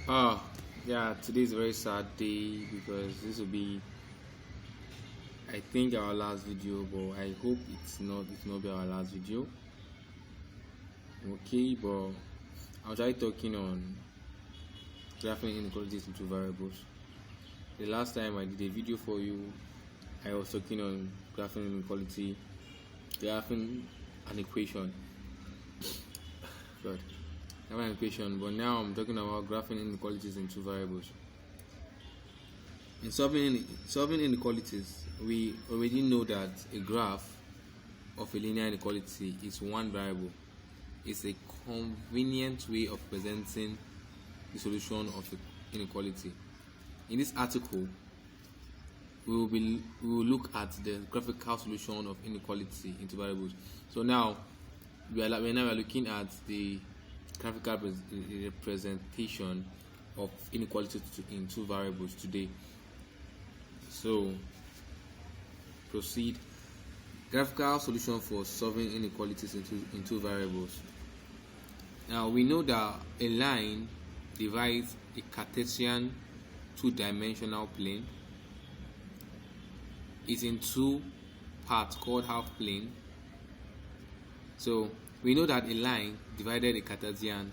Ah, yeah, today is a very sad day because this will be, I think, our last video, but I hope it will not be our last video. Okay, but I'll try talking on graphing inequalities into variables. The last time I did a video for you, I was talking on graphing inequality, graphing an equation. God, graphing an equation, but now I'm talking about graphing inequalities into variables. In solving inequalities, we already know that a graph of a linear inequality is one variable. It's a convenient way of presenting the solution of the inequality. In this article, we will look at the graphical solution of inequality into variables. So now we are looking at the graphical representation of inequality in two variables today. So proceed. Graphical solution for solving inequalities into variables. Now we know that a line divides a Cartesian two-dimensional plane. It's in two parts called half plane. So we know that a line divided a Cartesian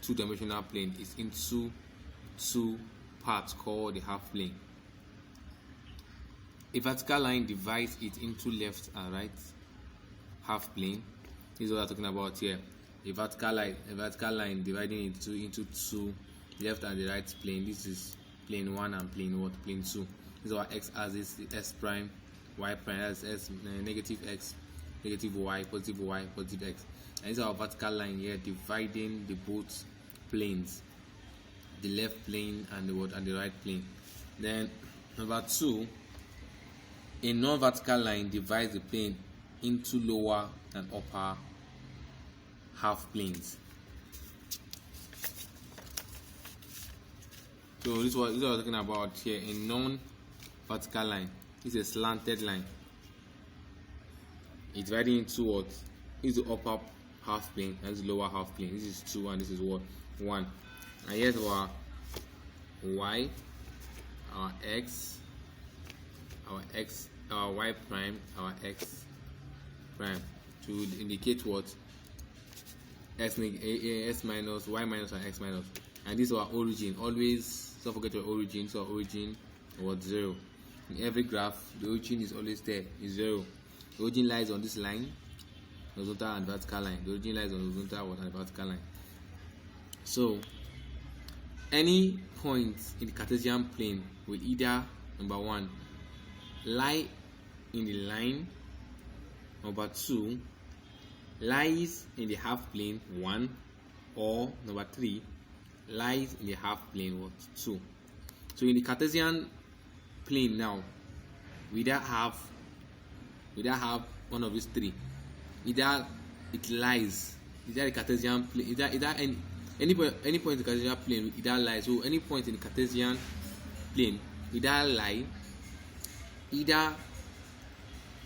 two-dimensional plane is into two parts called the half plane. A vertical line divides it into left and right half plane. This is what I'm talking about here. A vertical line dividing it into two left and the right plane. This is plane 1 and plane 2. This is our x-axis, s prime, y prime, that's s, negative x, negative y, positive x. And this is our vertical line here dividing the both planes, the left plane and the right plane. Then number 2, a non-vertical line divides the plane into lower and upper half planes. So this is what I'm talking about here. A non-vertical line is a slanted line. It's divided into what? This is the upper half plane and this is the lower half plane. This is 2 and this is what? 1. And here's our y, our x, our y prime, our x prime, to indicate what? S minus, y minus, and x minus. And this is our origin. Always don't forget your origin. So origin was 0. In every graph, the origin is always there, is 0. The origin lies on this line, horizontal and vertical line. The origin lies on horizontal and vertical line. So any point in the Cartesian plane will either, number 1, lie in the line, number 2, lies in the half plane 1, or number 3, lies in the half plane 2. So in the Cartesian plane now, we don't have one of these three. Either it lies, either the Cartesian plane, either any point in the Cartesian plane will either lie. So any point in the Cartesian plane either lie either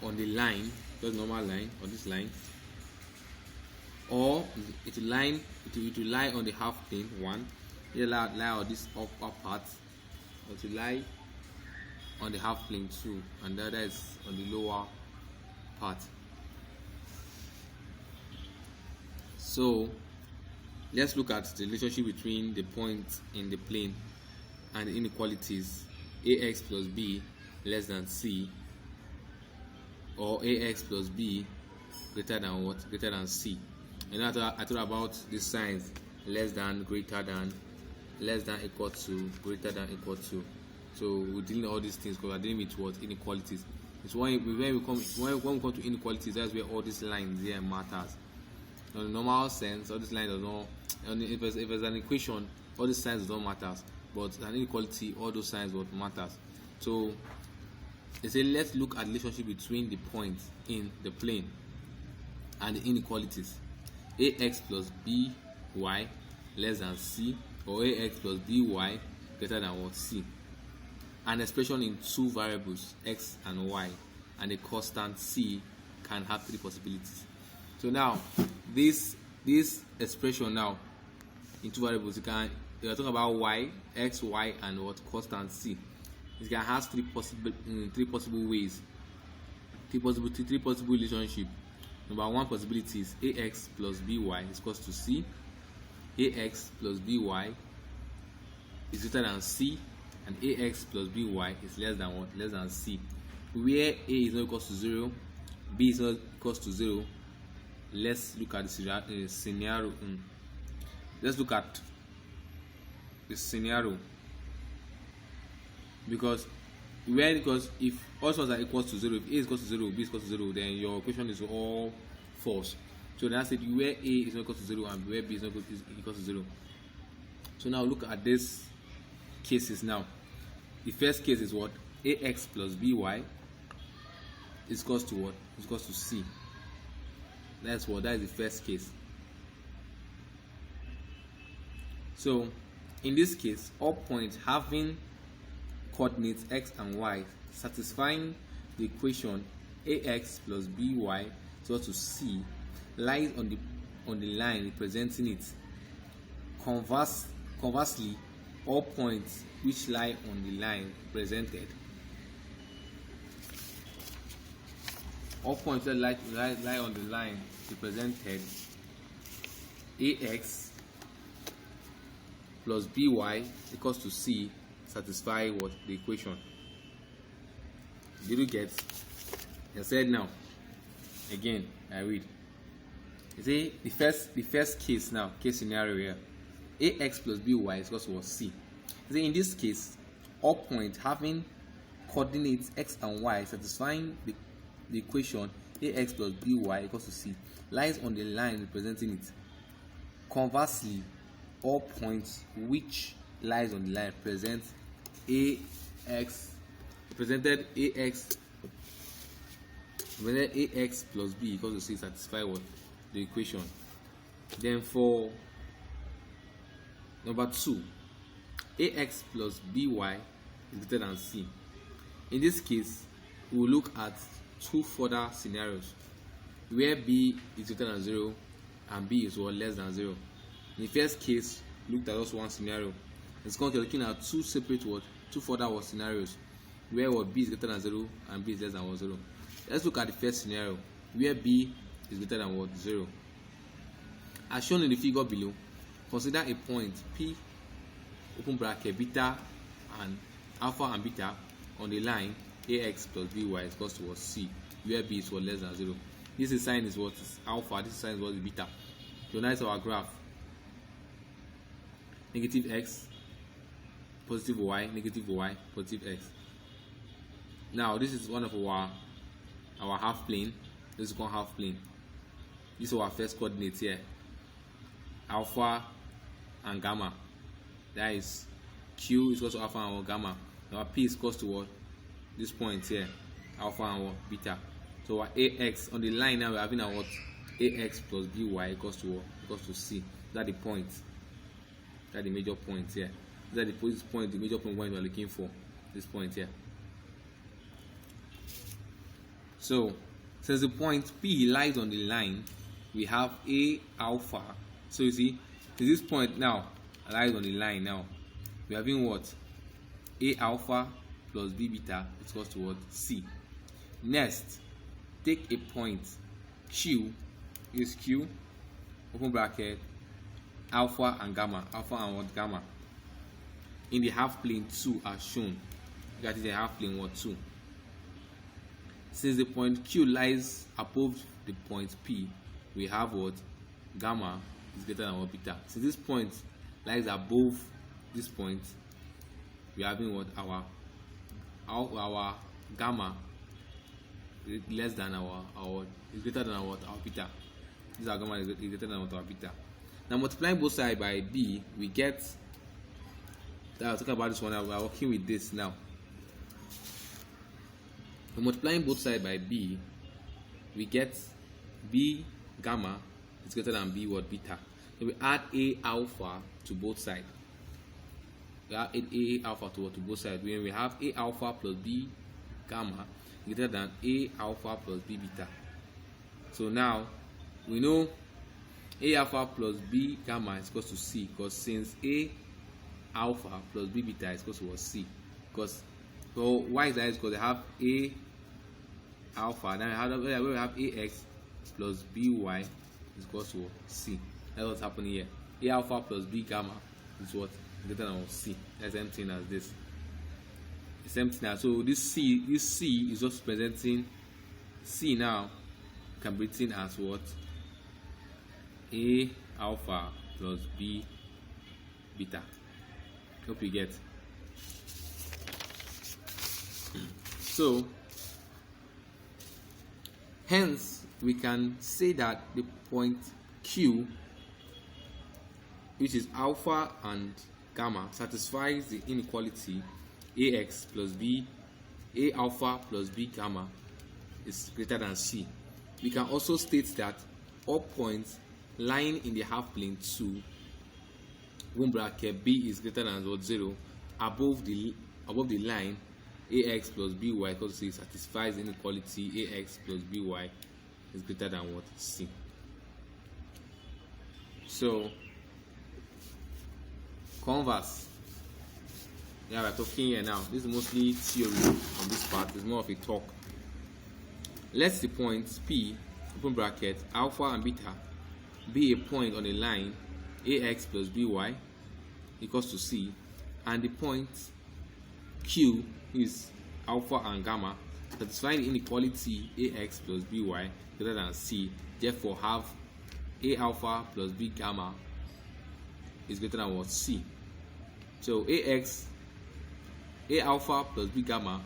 on the line, just normal line, or this line, or it will lie on the half plane 1, either lie on this upper part, or to lie on the half plane 2, and the other is on the lower part. So let's look at the relationship between the points in the plane and the inequalities ax plus b less than c, or ax plus b greater than what? Greater than c. And I thought about the signs: less than, greater than, less than, equal to, greater than, equal to. So we're dealing with all these things because we're dealing with what? Inequalities. It's when we come to inequalities, that's where all these lines here matters. In the normal sense, all these lines does not. If there's an equation, all these signs don't matter. But an inequality, all those signs what matters. So they say let's look at the relationship between the points in the plane and the inequalities. Ax plus by less than c, or ax plus by greater than what? C. An expression in two variables, x and y, and a constant c can have 3 possibilities. So now this expression now in two variables, we are talking about y, x, y, and what constant c. This guy has three possible ways, three possible relationship. Number one possibility is ax plus by is equals to c. Ax plus by is greater than c, and ax plus by is less than what? Less than c. Where a is not equal to 0, b is not equal to 0. Let's look at the scenario. Let's look at the scenario, because if all ones are equal to 0, if a is equal to 0, b is equal to 0, then your equation is all false. So that's it, where a is not equal to 0 and where b is not equal to 0. So now look at these cases now. The first case is what? Ax plus by is equals to what? Is equals to c. That's what, that is the first case. So in this case, all points having coordinates x and y satisfying the equation ax plus by is equal to c lies on the line representing it. Conversely, all points which lie on the line represented, all points that lie on the line represented ax plus by equals to c satisfy what? The equation. Did you get? I said now. Again, I read. You see the first case now, case scenario here. Ax plus by is equal to what? C. You see in this case, all points having coordinates x and y satisfying the equation ax plus by equals to c lies on the line representing it. Conversely, all points which lies on the line represented ax plus b equals to c satisfy what? The equation. Then for number 2, ax plus by is greater than c. In this case, we will look at two further scenarios where b is greater than 0 and b is what? Less than 0. In the first case, looked at just one scenario. It's going to be looking at two further scenarios where what? B is greater than 0 and b is less than 0. Let's look at the first scenario where b is greater than what? 0. As shown in the figure below, consider a point P open bracket beta and alpha and beta on the line ax plus by is equals to what? C, where b is what? Less than 0. This is sign is what? Is alpha. This is sign is what? Is beta. So now it's our graph. Negative x, positive y, negative y, positive x. Now this is one of our half plane. This is called half plane. This is our first coordinate here, alpha and gamma. That is q is equal to alpha and gamma. Our p is equal to what? This point here, alpha and what? Beta. So our ax on the line now we're having our what? Ax plus by equals to what? Equals to c. That's the point. That's the major point here. That's the point, the major point we're looking for. This point here. So since the point P lies on the line, we have a alpha. So you see, this point now lies on the line now. We're having what? A alpha plus b beta is equals to what? C. Next, take a point Q, is Q, open bracket, alpha and gamma, alpha and what? Gamma. In the half plane 2 as shown. That is the half plane what? 2. Since the point Q lies above the point P, we have what? Gamma is greater than what? Beta. Since this point lies above this point, we are having what? Our gamma is less than our is greater than our beta. This our gamma is greater than our beta. Now multiplying both sides by b, we get that. I'll talk about this one now. We are working with this now. Multiplying both sides by b, we get b gamma is greater than b what? Beta. So we add a alpha to both sides. We add a alpha to both sides. When we have a alpha plus b gamma greater than a alpha plus b beta. So now we know a alpha plus b gamma is equal to c, because since a alpha plus b beta is equal to what? C. Because so why is that? Is because they have a alpha, then we have ax plus by is equal to c. That's what's happening here. A alpha plus b gamma is what? Greater than c. That's the same thing as this. The same thing now. So this c is just presenting c now can be written as what? A alpha plus b beta. Hope you get. So hence we can say that the point Q, which is alpha and gamma, satisfies the inequality ax plus b, a alpha plus b gamma is greater than c. We can also state that all points lying in the half plane 2 (womb bracket b is greater than what? 0 above the line ax plus by equals to c satisfies the inequality ax plus by is greater than what? C. So converse, we're talking here now. This is mostly theory on this part. It's more of a talk. Let the points P open bracket alpha and beta be a point on a line ax plus by equals to c, and the point Q is alpha and gamma satisfying the inequality ax plus by greater than c. Therefore, have a alpha plus b gamma is greater than what? C. So a alpha plus b gamma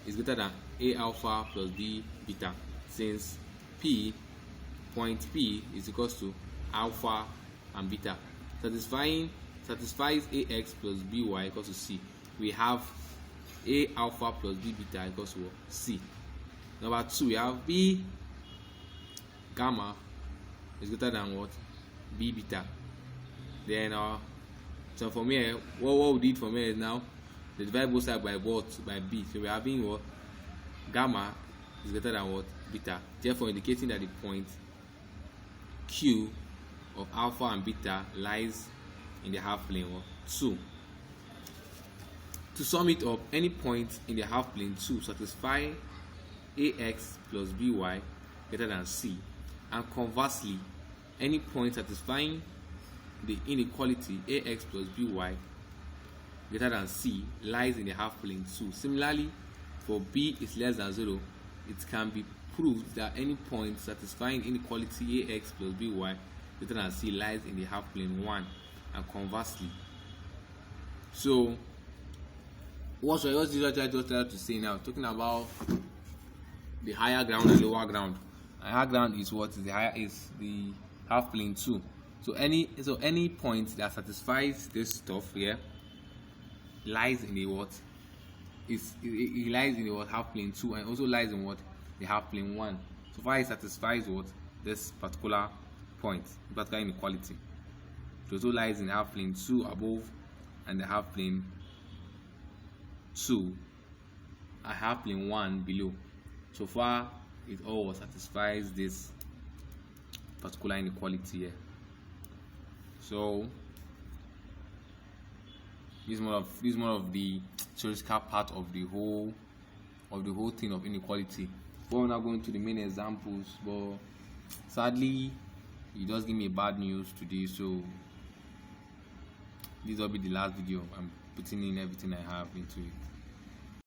is greater than a alpha plus b beta, since point P is equals to alpha and beta. Satisfies ax plus by equals to c. We have a alpha plus b beta equals to c. Number 2, we have b gamma is greater than what? B beta. Then so from here, what we did from here is now they divide both sides by what? By b. So we are having what? Gamma is greater than what? Beta. Therefore, indicating that the point Q of alpha and beta lies in the half plane 2. To sum it up, any point in the half plane 2 satisfy ax plus by greater than c, and conversely, any point satisfying the inequality ax plus by greater than c lies in the half plane 2. Similarly, for b is less than 0, it can be proved that any point satisfying inequality ax plus by greater than c lies in the half plane 1, and conversely. So what I just try to say now, talking about the higher ground and lower ground. Higher ground is what? Is the half plane 2. So any point that satisfies this stuff here lies in the what? It lies in the what? Half plane 2, and also lies in what? The half plane 1. So far it satisfies what? This particular point, particular inequality. It also lies in half plane 2 above and the half plane 2 and half plane 1 below. So far it all satisfies this particular inequality here. So this is more of the theoretical part of the whole thing of inequality. We're not going to the main examples, but sadly you just give me bad news today, so this will be the last video. I'm putting in everything I have into it.